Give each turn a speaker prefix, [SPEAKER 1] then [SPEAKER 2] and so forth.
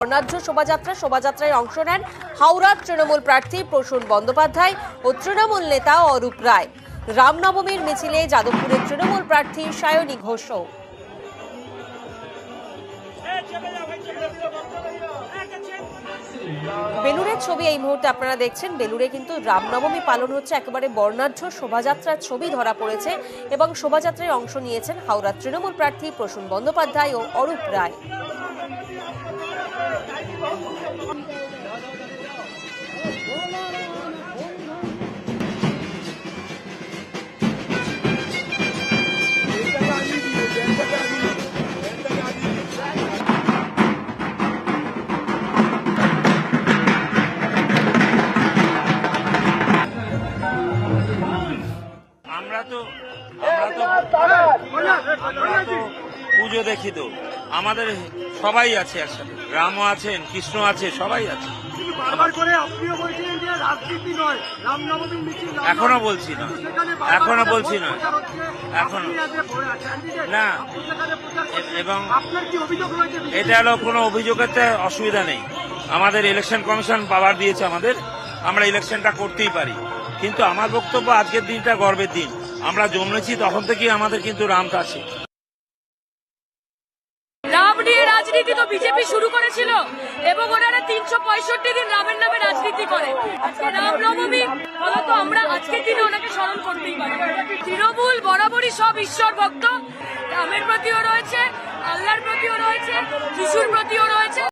[SPEAKER 1] বর্ণাঢ্য শোভাযাত্রায় অংশ নেন হাওড়ার তৃণমূল প্রার্থী প্রসূন বন্দ্যোপাধ্যায় ও তৃণমূল নেতা অরূপ রায়। রামনবমীর মিছিলে যাদবপুরের তৃণমূল প্রার্থী সায়নী ঘোষও। বেলুড়ের ছবি এই মুহূর্তে আপনারা দেখছেন। বেলুড়ে কিন্তু রামনবমী পালন হচ্ছে, একেবারে বর্ণাঢ্য শোভাযাত্রার ছবি ধরা পড়েছে এবং শোভাযাত্রায় অংশ নিয়েছেন হাওড়ার তৃণমূল প্রার্থী প্রসূন বন্দ্যোপাধ্যায় ও অরূপ রায়।
[SPEAKER 2] আমরা তো পুজো দেখি, তো আমাদের সবাই আছে একসাথে, রামও আছেন, কৃষ্ণ আছে, সবাই আছে। এখনো বলছি না এখনো না, এবং এটা হলো কোনো অভিযোগের অসুবিধা নেই। আমাদের ইলেকশন কমিশন পাওয়ার দিয়েছে আমাদের, আমরা ইলেকশনটা করতেই পারি। কিন্তু আমার বক্তব্য, আজকের দিনটা গর্বের দিন। আমরা জন্মেছি তখন থেকেই আমাদের কিন্তু রামটা আছে।
[SPEAKER 3] রাম নিয়ে রাজনীতি তো বিজেপি শুরু করেছিল এবং ওনারা 365 দিন রামের নামে রাজনীতি করে। আজকে রামনবমী, ফলত আমরা আজকের দিনে ওনাকে স্মরণ করতেই পারি। তৃণমূল বরাবরই সব ঈশ্বর ভক্ত, রামের প্রতিও রয়েছে, আল্লাহর প্রতিও রয়েছে, যিশুর প্রতিও রয়েছে।